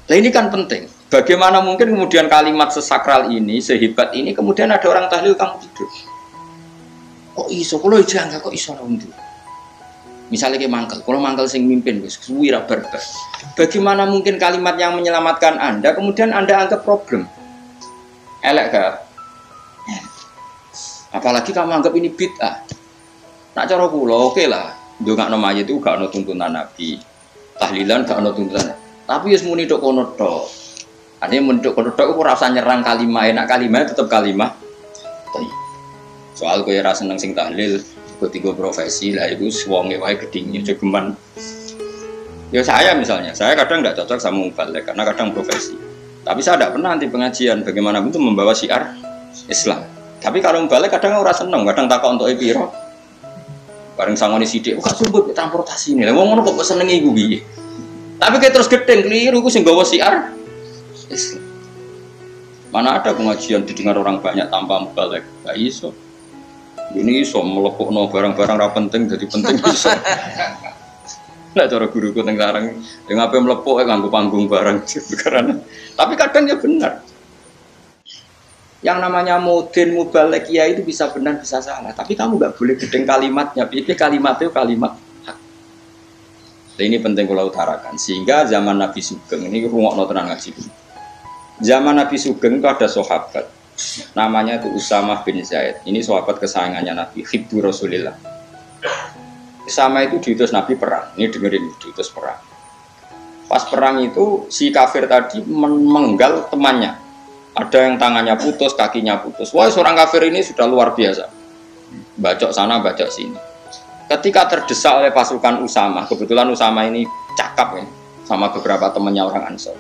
Nah ini kan penting. Bagaimana mungkin kemudian kalimat sesakral ini, sehebat ini, kemudian ada orang tahlil kamu tidur. Kok iso? Kalau jangan kok iso nanti. Misalnya kayak mangkel, kalau mangkel sing mimpin, suwi ra barbar. Bagaimana mungkin kalimat yang menyelamatkan Anda, kemudian Anda anggap problem? Elek gak? Apalagi kamu anggap ini bid'ah. Nak cara kula oke lah. Ndongakno mayit itu gak ono tuntunan Nabi. Tahlilan gak ono tuntunan. Tapi wis muni tok kono tok. Ane mun tok kono tok ora usah nyerang kalimah, enak kalimah tetep kalimah. Soal kowe ora seneng sing tahlil, ketiga profesi lah itu wonge wae gedhinge jogeman. Ya saya misalnya, saya kadang tidak cocok sama mubalik karena kadang profesi. Tapi saya tidak pernah anti pengajian bagaimana itu membawa syiar Islam. Tapi kalau mubalik kadang ora seneng, kadang takok untuk piro. Bareng sangoni sithik, kok sumbut transportasi ini. Lah wong ngono kok senengi iku piye? Tapi kayak terus gedeng keliru iku sing gawa syiar Islam. Mana ada pengajian didengar orang banyak tanpa mubalik? Gak iso. Ini iso melepokno barang-barang ra penting jadi penting iso. Lah cara guruku teng sareng, yang ape melepok nganggo panggung barang karena. Tapi kadang ya benar. Yang namanya mudin mubalek ya itu bisa benar bisa salah. Tapi kamu nggak boleh gedeng kalimatnya. Piye kalimatnya kalimat hak. Nah, ini penting kalau utarakan. Sehingga zaman Nabi Sugeng ini rungokno tenan ngaji. Zaman Nabi Sugeng itu ada sahabat. Namanya itu Usamah bin Zaid. Ini sahabat kesayangannya Nabi, Hibbu Rasulillah. Sama itu diutus Nabi perang. Ini dengerin, diutus perang. Pas perang itu si kafir tadi menggal temannya. Ada yang tangannya putus, kakinya putus. Wah, seorang kafir ini sudah luar biasa. Bacok sana, bacok sini. Ketika terdesak oleh pasukan Usamah, kebetulan Usamah ini cakap ya, sama beberapa temannya orang Ansor.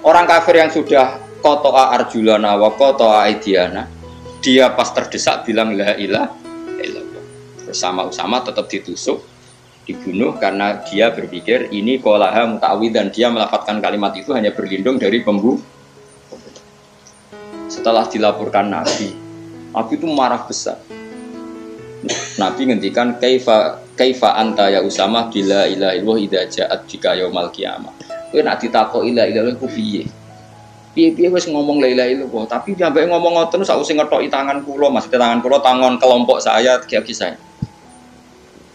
Orang kafir yang sudah kotoa arjulana wa kotoa aidiana, dia pas terdesak bilang la ilaha illallah. Bersama Usamah tetap ditusuk, dibunuh karena dia berpikir ini qolaha muta'awid dan dia melafadzkan kalimat itu hanya berlindung dari pembunuh. Setelah dilaporkan Nabi itu marah besar. Nabi ngendikan kaifa anta ya Usamah bila ilaha illallah idza ja'at bika yaumal qiyamah. Kowe nek ditakoki la ilaha illallah ku piye? Piye-piye wis ngomong la ilaha illallah, tapi sampai ngomong ngoten sausé ngethoki tangan kula, maksudnya tangan kula tangan kelompok saya, kaki saya.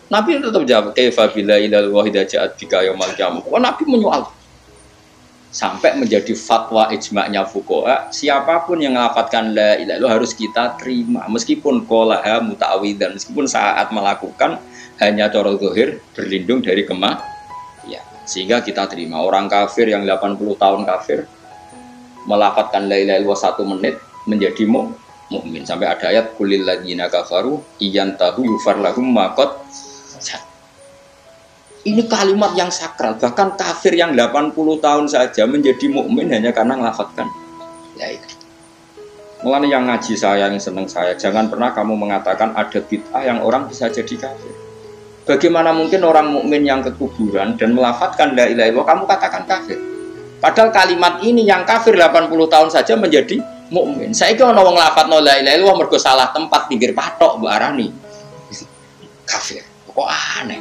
Nabi tetap jawab kaifa bila ilaha illallah idza ja'at bika yaumal qiyamah. Kok Nabi menyoal sampai menjadi fatwa ijma'nya fuqaha, siapapun yang melafadzkan la ilaha illallah harus kita terima meskipun qolaha muta'awwidan, meskipun saat melakukan hanya cara zahir berlindung dari ya, sehingga kita terima. Orang kafir yang 80 tahun kafir melafadzkan la ilaha illallah 1 menit menjadi mukmin. Sampai ada ayat kulil ladzina kafaru iyantahu yufar lahum ma qad. Ini kalimat yang sakral, bahkan kafir yang 80 tahun saja menjadi mukmin hanya karena melafadzkan la ilaha. Mulane yang ngaji saya, yang seneng saya, jangan pernah kamu mengatakan ada bid'ah yang orang bisa jadi kafir. Bagaimana mungkin orang mukmin yang ke kuburan dan melafadzkan la ilaha illallah kamu katakan kafir? Padahal kalimat ini yang kafir 80 tahun saja menjadi mukmin. Saiki ana wong lafadzno la ilaha illallah mergo salah tempat pinggir patok mbok arani kafir. Kok aneh?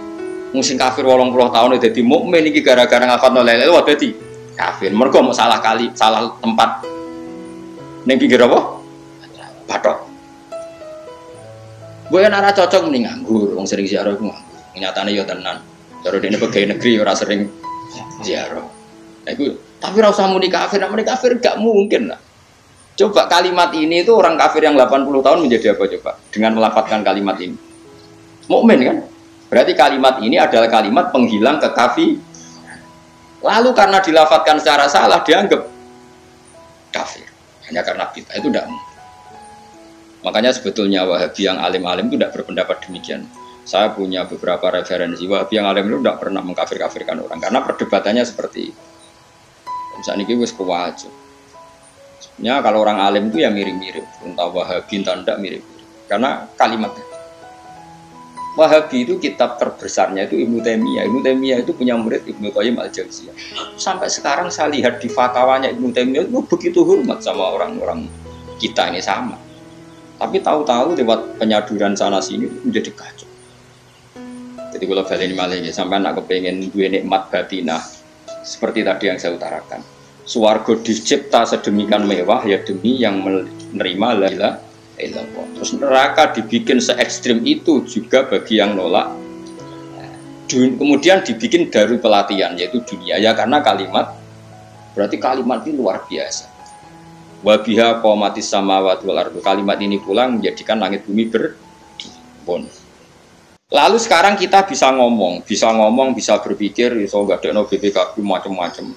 Musim kafir 80 tahun dadi mukmin iki gara-gara ngafalno la ilaha illallah dadi kafir. Mergo mau salah tempat ning pinggir apa? Patok. Boy ora cocok mending nganggur, wong sering ziarah ku nganggur. Nyatane ya tenan. Cara dene pegawai negeri ora sering ziarah. Nah, itu, tapi ora usah muni kafir, nek muni kafir gak mungkin lah. Coba kalimat ini itu orang kafir yang 80 tahun menjadi apa coba? Dengan melafadzkan kalimat ini. Mukmin kan? Berarti kalimat ini adalah kalimat penghilang kekafir. Lalu karena dilafadzkan secara salah dianggap kafir. Hanya karena bid'ah itu tidak mungkin. Makanya sebetulnya Wahabi yang alim-alim itu tidak berpendapat demikian. Saya punya beberapa referensi Wahabi yang alim itu tidak pernah mengkafir-kafirkan orang karena perdebatannya seperti itu. Misalnya ini wis kewajib. Sebenarnya kalau orang alim itu ya mirip-mirip, entah Wahabi entah tidak mirip-mirip. Karena kalimatnya Wahabi itu kitab terbesarnya itu Ibnu Taimiyah. Ibnu Taimiyah itu punya murid Ibnu Qayyim al-Jauziyah. Sampai sekarang saya lihat di fatwanya Ibnu Taimiyah itu begitu hormat sama orang-orang kita ini sama. Tapi tahu-tahu lewat penyaduran sana sini menjadi kacau. Jadi kalau balik ini malah sampai nak kepengen dua nikmat batinah seperti tadi yang saya utarakan. Swarga dicipta sedemikian mewah ya demi yang menerima la ilaha illallah. Terus neraka dibikin se ekstrim itu juga bagi yang nolak. Kemudian dibikin dari pelatihan yaitu dunia ya karena kalimat berarti kalimat ini luar biasa. Wa biha qamatis samawati wal ardu. Kalimat ini pulang menjadikan langit bumi berbon. Lalu sekarang kita bisa ngomong, bisa berpikir, bisa ngadekno BPKB macam-macam.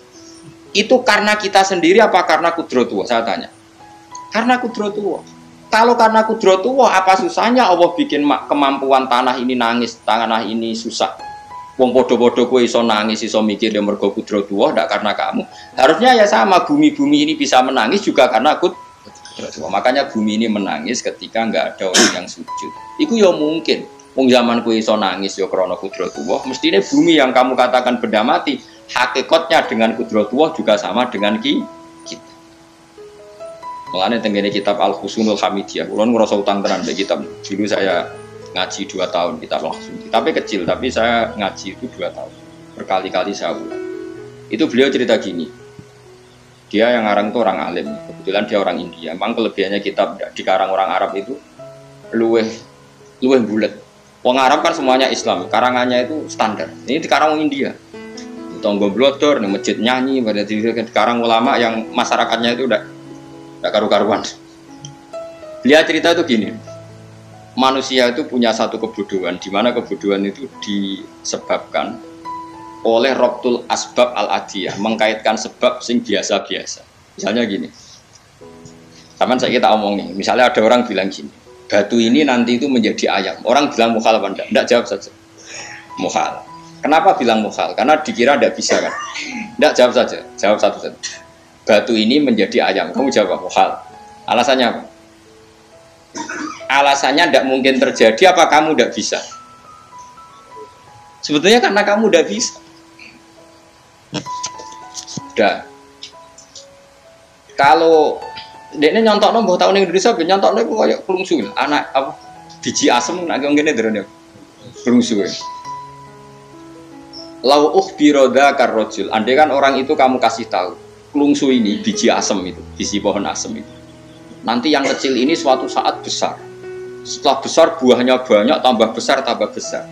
Itu karena kita sendiri apa karena kudratullah? Saya tanya. Karena kudratullah. Kalau karena kudratullah, apa susahnya Allah bikin kemampuan tanah ini nangis, tanah ini susah. Wong podo-podo kowe iso nangis, iso mikir ya mergo kudratullah, ndak karena kamu. Harusnya ya sama, bumi-bumi ini bisa menangis juga karena kudratullah. Makanya bumi ini menangis ketika enggak ada orang yang sujud. Iku ya mungkin. Wong zaman kowe iso nangis ya krana kudratullah, mestine bumi yang kamu katakan benda mati, hakikatnya dengan kudratullah juga sama dengan kita. Mulane tengene kitab Al-Husnul Hamidiyah, kula ngrasa utang tenan mbek kitab. Dulu saya ngaji 2 tahun kitab langsung. Kitabnya kecil tapi saya ngaji itu 2 tahun. Berkali-kali saya ulang. Itu beliau cerita gini. Dia yang ngarang itu orang alim. Kebetulan dia orang India. Memang kelebihannya kitab dikarang orang Arab itu luweh bulet. Wong Arab kan semuanya Islam. Karangannya itu standar. Ini dikarang orang India. Tonggo blodor, nih masjid nyanyi, pada dikarang ulama yang masyarakatnya itu udah karu-karuan. Beliau cerita itu gini. Manusia itu punya satu kebodohan, di mana kebodohan itu disebabkan oleh Rabtul Asbab Al-Adiyah, mengkaitkan sebab sing biasa-biasa. Misalnya gini, teman saya kita omong nih, misalnya ada orang bilang gini, batu ini nanti itu menjadi ayam. Orang bilang mukhal apa enggak? Enggak, jawab saja. Mukhal. Kenapa bilang mukhal? Karena dikira enggak bisa kan? Enggak, jawab saja. Jawab satu-satu. Batu ini menjadi ayam. Kamu jawab mukhal. Alasannya apa? Alasannya tidak mungkin terjadi, apa kamu tidak bisa? Sebetulnya karena kamu tidak bisa. Sudah. Kalau ini nyontok nombor tahun Indonesia, nyontok nombor kayak pelungsu, anak apa biji asem, nak gini terus pelungsu. Lau biroda karrojul. Andai kan orang itu kamu kasih tahu, pelungsu ini biji asem itu, biji pohon asem itu. Nanti yang kecil ini suatu saat besar. Setelah besar buahnya banyak, tambah besar, tambah besar.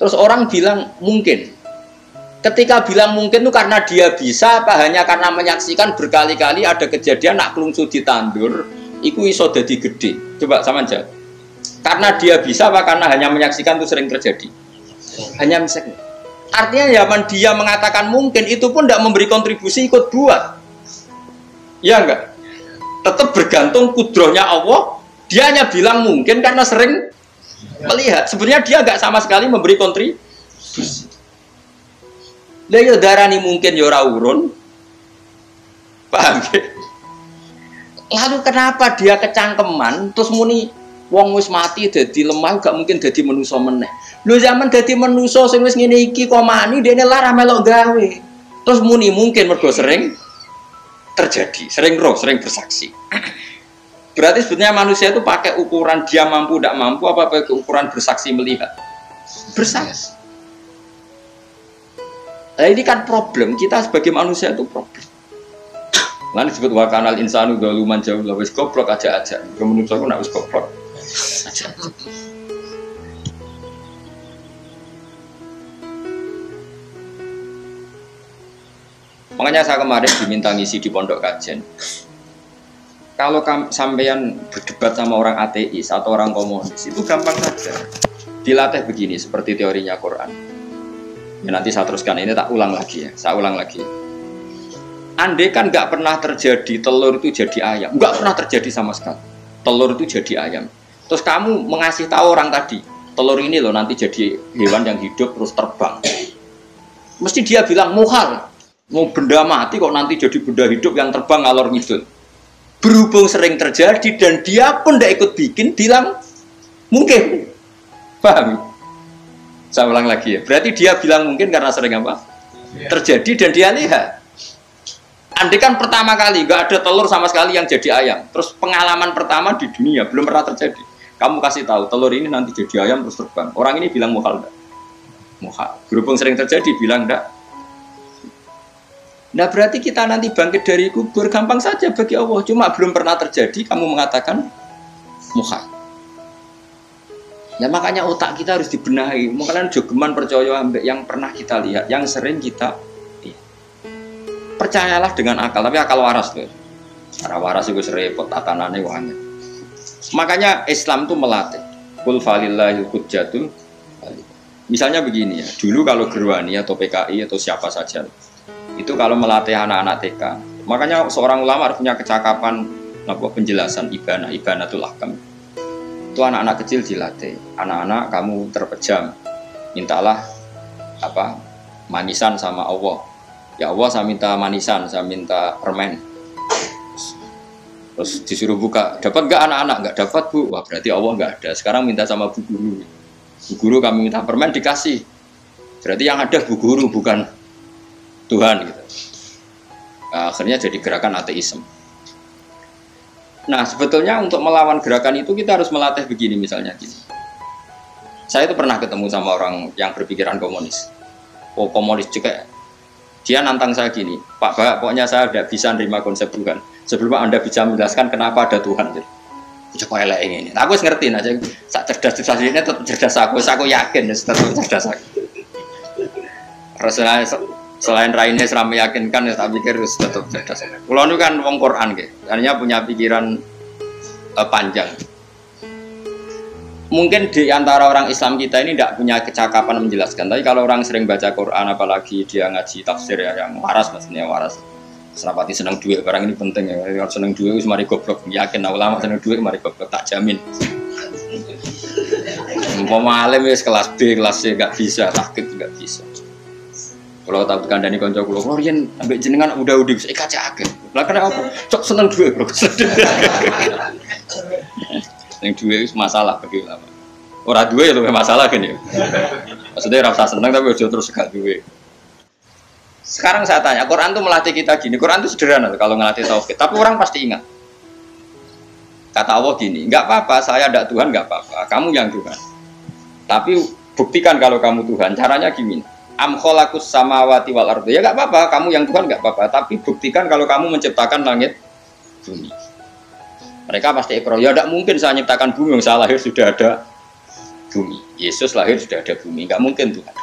Terus orang bilang mungkin. Ketika bilang mungkin itu karena dia bisa, apa hanya karena menyaksikan berkali-kali ada kejadian nak kelungsu ditandur, itu iso dadi gede. Coba sama aja. Karena dia bisa, apa karena hanya menyaksikan itu sering terjadi? Hanya misalnya. Artinya zaman dia mengatakan mungkin, itu pun tidak memberi kontribusi ikut buat. Ya enggak? Tetap bergantung kudrohnya Allah. Dia hanya bilang mungkin karena sering melihat. Sebenarnya dia nggak sama sekali memberi kontribusi. Lah yo darani mungkin yo ora urun. Paham ya? Lalu kenapa dia kecangkeman terus muni wong wis mati dadi lemah gak mungkin dadi manusa meneh. Lho zaman dadi manusa sing wis ngene iki kok mani dene lara melok gawe. Terus muni mungkin mergo sering terjadi, sering roh, sering bersaksi. Berarti sebetulnya manusia itu pakai ukuran dia mampu tidak mampu apa pakai ukuran bersaksi melihat? Bersaksi. Nah ini kan problem, kita sebagai manusia itu problem. Lalu disebut wakanal insanu galuman jauh lah, wis goblok aja. Menurut aku nak wis goblok aja. Makanya saya kemarin diminta ngisi di pondok kajian. Kalau sampean berdebat sama orang ateis atau orang komunis itu gampang saja. Dilatih begini seperti teorinya Quran. Ya, nanti saya teruskan ini tak ulang lagi ya. Saya ulang lagi. Andai kan nggak pernah terjadi telur itu jadi ayam, nggak pernah terjadi sama sekali. Telur itu jadi ayam. Terus kamu mengasih tahu orang tadi, telur ini loh nanti jadi hewan yang hidup terus terbang. Mesti dia bilang muhal, mau benda mati kok nanti jadi benda hidup yang terbang ngalor ngidul. Berhubung sering terjadi dan dia pun tidak ikut bikin, bilang mungkin. Paham? Saya ulang lagi ya. Berarti dia bilang mungkin karena sering apa? Terjadi dan dia lihat. Andai kan pertama kali nggak ada telur sama sekali yang jadi ayam. Terus pengalaman pertama di dunia belum pernah terjadi. Kamu kasih tahu telur ini nanti jadi ayam terus terbang. Orang ini bilang muhal enggak? Muhal. Berhubung sering terjadi bilang enggak. Nah berarti kita nanti bangkit dari kubur gampang saja bagi Allah. Cuma belum pernah terjadi kamu mengatakan muhal. Ya makanya otak kita harus dibenahi. Makanya jogeman percaya ambek yang pernah kita lihat, yang sering kita lihat. Percayalah dengan akal, tapi akal waras tuh. Cara waras itu repot, tatanannya wangi. Makanya Islam itu melatih. Qul falillahil hujjatul. Misalnya begini ya, dulu kalau Gerwani atau PKI atau siapa saja, itu kalau melatih anak-anak TK, makanya seorang ulama harus punya kecakapan penjelasan ibanatul ahkam. Itu anak-anak kecil dilatih, anak-anak kamu terpejam, mintalah manisan sama Allah. Ya Allah, saya minta manisan, saya minta permen. Terus disuruh buka, dapat nggak anak-anak? Nggak dapat bu, wah berarti Allah nggak ada. Sekarang minta sama bu guru. Bu guru kami minta permen dikasih. Berarti yang ada bu guru bukan Tuhan gitu. Nah, akhirnya jadi gerakan ateisme. Nah sebetulnya untuk melawan gerakan itu kita harus melatih begini misalnya gini. Saya itu pernah ketemu sama orang yang berpikiran komunis. Oh komunis juga. Dia nantang saya gini, Pak, pokoknya saya tidak bisa menerima konsep Tuhan. Sebelum Anda bisa menjelaskan kenapa ada Tuhan. Coba elek ini. Aku ngerti aja. Sak cerdas ini tetap cerdas aku yakin tetap cerdas aku. Selain Raine seram meyakinkan, ya tak pikir harus tetap cerdas. Kalau itu kan wong Quran gitu, hanya punya pikiran panjang. Mungkin di antara orang Islam kita ini tidak punya kecakapan menjelaskan. Tapi kalau orang sering baca Quran, apalagi dia ngaji tafsir ya, yang waras maksudnya waras. Serapati senang duit, barang ini penting ya. Kalau senang duit, mari goblok. Yakin ulama senang duit, mari goblok. Tak jamin. Umpama alim ya kelas B, kelas C nggak bisa, takut nggak bisa. Kalau tak kandani konco kulo, Florian ambek jenengan udah bisa kaca akeh. Lah kenapa apa? Cok seneng duit, bro. Seneng duit itu masalah bagi ulama. Ora duit ya lebih masalah kan ya. Maksudnya rasa seneng tapi udah terus gak duit. Sekarang saya tanya, Quran itu melatih kita gini. Quran itu sederhana kalau ngelatih tauhid, tapi orang pasti ingat. Kata Allah gini, nggak apa-apa, saya ada Tuhan nggak apa-apa, kamu yang Tuhan. Tapi buktikan kalau kamu Tuhan. Caranya gini. Am khalaqus samawati wal ardi. Ya enggak apa-apa, kamu yang Tuhan enggak apa-apa, tapi buktikan kalau kamu menciptakan langit bumi. Mereka pasti ikrar, ya enggak mungkin saya menciptakan bumi, yang saya lahir sudah ada bumi. Yesus lahir sudah ada bumi, enggak mungkin Tuhan.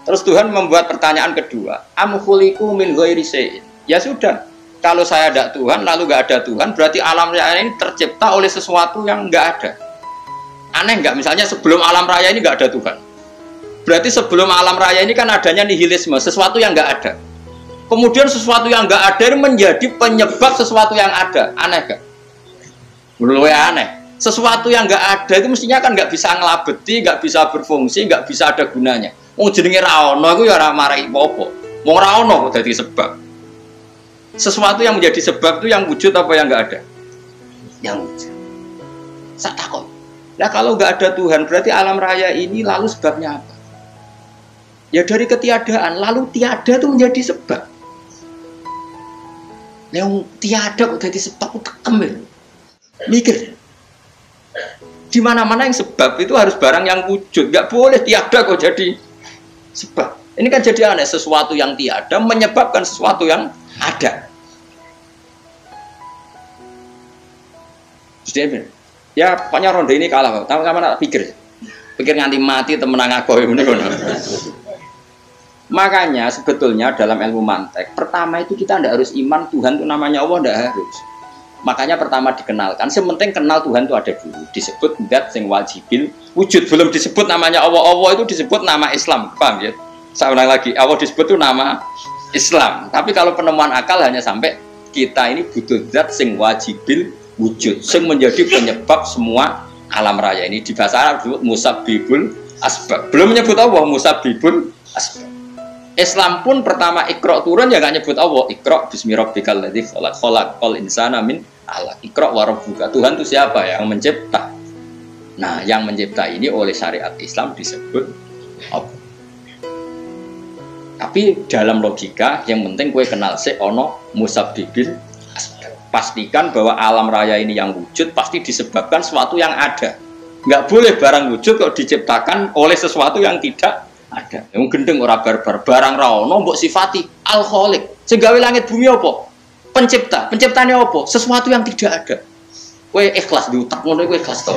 Terus Tuhan membuat pertanyaan kedua, am khuliqu min ghairi syai'in. Ya sudah, kalau saya ada Tuhan lalu enggak ada Tuhan, berarti alam raya ini tercipta oleh sesuatu yang enggak ada. Aneh enggak? Misalnya sebelum alam raya ini enggak ada Tuhan. Berarti sebelum alam raya ini kan adanya nihilisme, sesuatu yang nggak ada. Kemudian sesuatu yang nggak ada menjadi penyebab sesuatu yang ada. Aneh gak? Menurut saya aneh. Sesuatu yang nggak ada itu mestinya kan nggak bisa ngelabeti, nggak bisa berfungsi, nggak bisa ada gunanya. Mau jenenge raono, aku ya marai popo. Mau raono kok jadi sebab. Sesuatu yang menjadi sebab itu yang wujud apa yang nggak ada? Yang wujud. Saya takut. Nah kalau nggak ada Tuhan, berarti alam raya ini lalu sebabnya apa? Ya dari ketiadaan, lalu tiada itu menjadi sebab. Yang tiada kok jadi sebab, kemil. Mikir. Di mana-mana yang sebab itu harus barang yang wujud, nggak boleh tiada kok jadi sebab. Ini kan jadi aneh, sesuatu yang tiada menyebabkan sesuatu yang ada. Jadi, ya pokoknya ronde ini kalah. Tahu kamu nak pikir nganti mati temenang aku ini kono. Makanya sebetulnya dalam ilmu mantek, pertama itu kita tidak harus iman Tuhan itu namanya Allah, tidak harus. Makanya pertama dikenalkan, sementing kenal Tuhan itu ada dulu. Disebut dat sing wajibil wujud, belum disebut namanya Allah. Allah itu disebut nama Islam, paham ya? Saya ulang lagi, Allah disebut itu nama Islam. Tapi kalau penemuan akal hanya sampai kita ini butuh dat sing wajibil wujud, sing menjadi penyebab semua alam raya ini. Di bahasa Arab disebut musabbibul asbab. Belum menyebut Allah, musabbibul asbab. Islam pun pertama Iqra turun ya nggak nyebut Allah. Iqra bismi rabbikal ladzi khalaq, khalaqal insana min 'alaq. Iqra wa rabbuka. Tuhan itu siapa? Yang mencipta. Nah, yang mencipta ini oleh syariat Islam disebut Allah. Tapi dalam logika yang penting kue kenal ono musabbibil asbab. Pastikan bahwa alam raya ini yang wujud pasti disebabkan sesuatu yang ada. Nggak boleh barang wujud kok diciptakan oleh sesuatu yang tidak Ada. Yang gendeng ora barbar, barang ra ono mbok sifati al-khaliq. Sing gawe langit bumi apa? Pencipta. Penciptane apa? Sesuatu yang tidak ada. Kowe ikhlas diutek ngono kowe ikhlas to.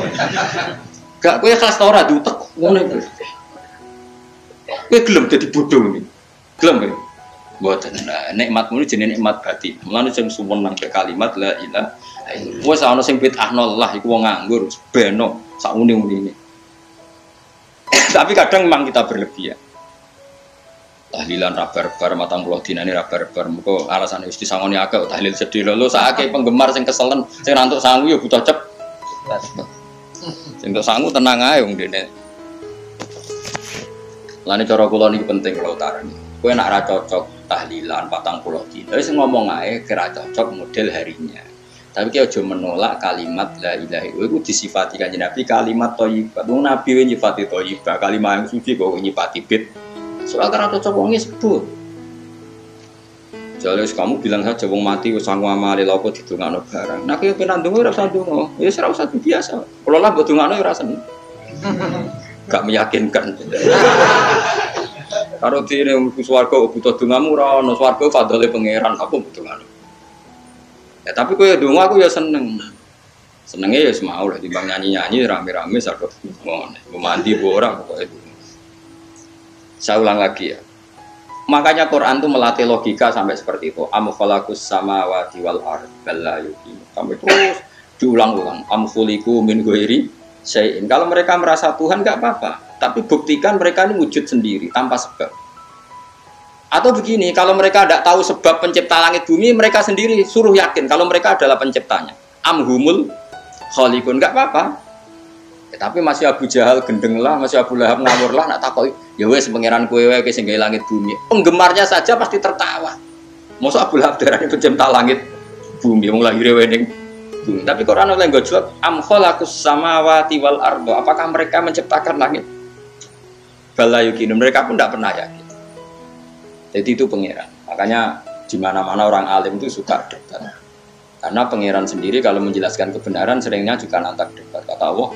Gak kowe ikhlas to ora diutek ngono iku. Kowe gelem dadi bodho iki. Gelem kowe. Mboten. Nah, nikmatmu jenenge nikmat batin. Mulane sing suwun nang kalimat la ilaha illallah. Wes ana sing bid'ahno lah iku wong nganggur, beno sak uni-unine. Tapi kadang memang kita berlebihan. Tahlilan rabar-bar matang puluh dinane rabar-bar muga alasane wis disangoni akeh tahlil sedih lho sakake penggemar sing keselen sing rantuk sangu ya butuh cep. Sing entuk sangu tenang ae wong dene. Lane cara kula niki penting kula utarani. Kowe nek ra cocok tahlilan 40 dina wis ngomong ae kira cocok model harinya. Tapi ki aja menolak kalimat la ilaha illallah iku disifati kanjeng Nabi kalimat thayyibah. Wong Nabi we nyifati thayyibah, kalimat yang suci kok nyifati bid. Soal karena cocok wong sebut. Jale kamu bilang saja wong mati wis sangu amale lha kok didongakno barang. Nek kowe pengen ndonga ora usah ndonga. Ya ora usah biasa. Kula lah mbok dongakno ya ora seneng. Gak meyakinkan. Karo dene mlebu swarga butuh dongamu ora ono swarga fadhole pangeran apa dongakno. Ya tapi kowe ndonga aku ya seneng. Senenge ya semau lah timbang nyanyi-nyanyi rame-rame sak ngono. Mandi mbok ora pokoke. Saya ulang lagi ya. Makanya Quran itu melatih logika sampai seperti itu. Am khalaqus samawati wal ardh bal la yuqin. Sampai terus diulang-ulang. Am khuliqu min ghairi syai'in. Kalau mereka merasa Tuhan enggak apa-apa, tapi buktikan mereka ini wujud sendiri tanpa sebab. Atau begini, kalau mereka tidak tahu sebab pencipta langit bumi, mereka sendiri suruh yakin kalau mereka adalah penciptanya. Am humul khaliqun, enggak apa-apa. Tapi masih Abu Jahal gendeng lah, masih Abu Lahab ngawur lah, nak takoi, ya wes pangeran kowe wae sing gawe langit bumi. Penggemarnya saja pasti tertawa. Mosok Abu Lahab darani pencipta langit bumi, wong lahir wae ning bumi. Tapi Quran oleh nggo jawab am khalaqus samawati wal ardh. Apakah mereka menciptakan langit? Bala yuqin, mereka pun tidak pernah yakin. Jadi itu pangeran. Makanya di mana-mana orang alim itu suka debat. Karena pangeran sendiri kalau menjelaskan kebenaran seringnya juga nantak debat. Kata Allah,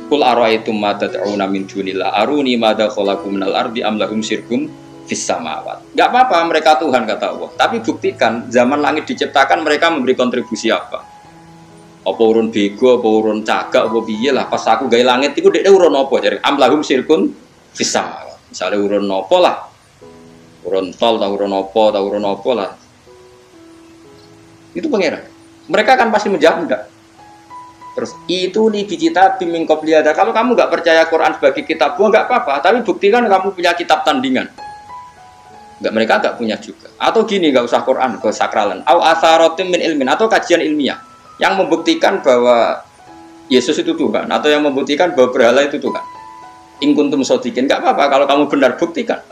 Qul ara'aytum ma tad'una min dunillah aruni madza khalaqu minal ardi am lahum syirkum fis samawat. Enggak apa-apa mereka Tuhan kata Allah, tapi buktikan zaman langit diciptakan mereka memberi kontribusi apa? Apa urun bego, apa urun cagak, apa piye lah pas aku gawe langit iku dekne urun apa jare am lahum syirkum fis samawat. Misale urun apa lah? Urun tol ta urun apa lah. Itu pangeran. Mereka kan pasti menjawab enggak. Terus itu nih kitab bimbing qobliyada. Kalau kamu nggak percaya Quran sebagai kitab buah nggak apa-apa, tapi buktikan kamu punya kitab tandingan. Nggak, mereka nggak punya juga. Atau gini, nggak usah Quran, ke sakralan. Au asarotim min ilmin, atau kajian ilmiah yang membuktikan bahwa Yesus itu Tuhan, atau yang membuktikan bahwa berhala itu Tuhan. In kuntum shodiqin, nggak apa-apa kalau kamu benar buktikan.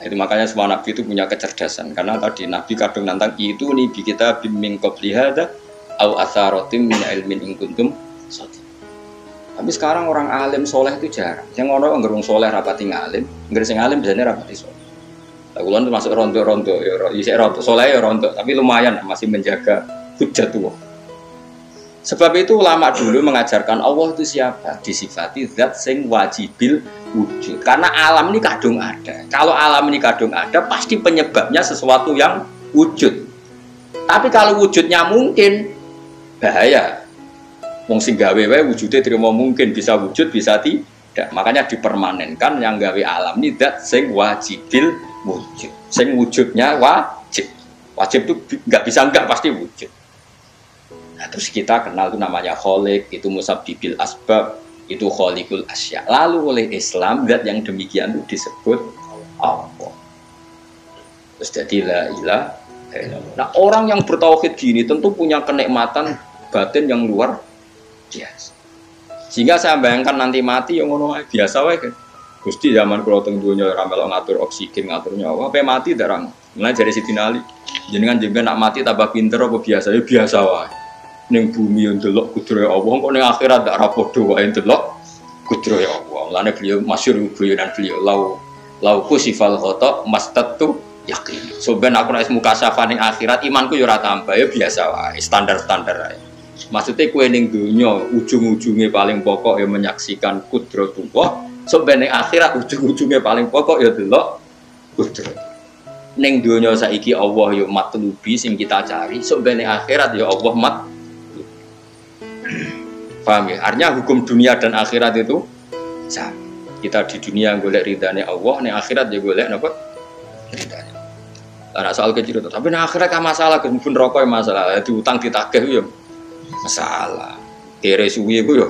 Nah, itu makanya semua nabi itu punya kecerdasan, karena tadi nabi kadang nantang itu nih kitab bimbing qobliyada au asarotim min ilmin in kuntum shodiqin. Tapi sekarang orang alim soleh itu jarang. Yang orang ngerung soleh rapati ngalim, ngerung sing alim biasanya rapati soleh. Lagulan itu masuk rontok-rontok, ya rontok soleh ya rontok, tapi lumayan masih menjaga hujat tuh. Sebab itu ulama dulu mengajarkan Allah itu siapa? Disifati zat sing wajibil wujud. Karena alam ini kadung ada. Kalau alam ini kadung ada, pasti penyebabnya sesuatu yang wujud. Tapi kalau wujudnya mungkin, bahaya. Wong sing gawe wae wujude terima mungkin bisa wujud bisa tidak. Makanya dipermanenkan yang gawe alam ini zat sing wajibil wujud. Sing wujudnya wajib. Wajib itu enggak bisa enggak pasti wujud. Nah, terus kita kenal itu namanya khaliq, itu musabbibil asbab, itu khaliqul asya. Lalu oleh Islam zat yang demikian itu disebut Allah. Terus jadi la ilaha illallah. Nah, orang yang bertauhid gini tentu punya kenikmatan batin yang luar biasa. Sehingga saya bayangkan nanti mati yang ngono biasa wae kan. Gusti zaman kula teng donya ora melok ngatur oksigen, ngatur nyawa, apa mati darang. Mulai dari Sidin Ali, jenengan nak mati tambah pinter apa biasa? Ya biasa wae. Ning bumi yo ndelok kudrohe Allah, kok ning akhirat ndak ra padha wae ndelok kudrohe Allah. Lane beliau masyhur guyonan beliau lau kusifal khata mastatu yakin. So ben aku nek mukasafah ning akhirat imanku yo ora tambah, ya biasa wae, standar-standar ae. Maksudnya kue ning dunya ujung-ujungnya paling pokok yang menyaksikan kudratullah, Sok ben ning akhirat ujung-ujungnya paling pokok ya delok kudrat. Ning donya saiki Allah ya matlubi sing kita cari, sok ben ning akhirat ya Allah mat. Paham ya? Artinya hukum dunia dan akhirat itu sama. Kita di dunia golek ridhane Allah, ning akhirat ya golek napa? Ridhane. Lah soal kecil itu, tapi ning akhirat kan masalah, pun rokok masalah, diutang ditagih ya masalah. Kere suwi iku ya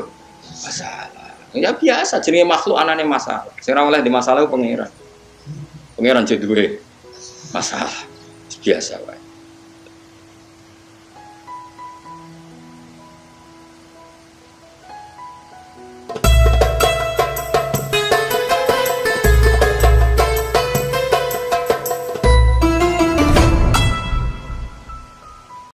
masalah. Ya biasa jenenge makhluk anane masalah. Sing ora oleh di masalah pangeran. Pangeran jadi duwe masalah. Biasa wae.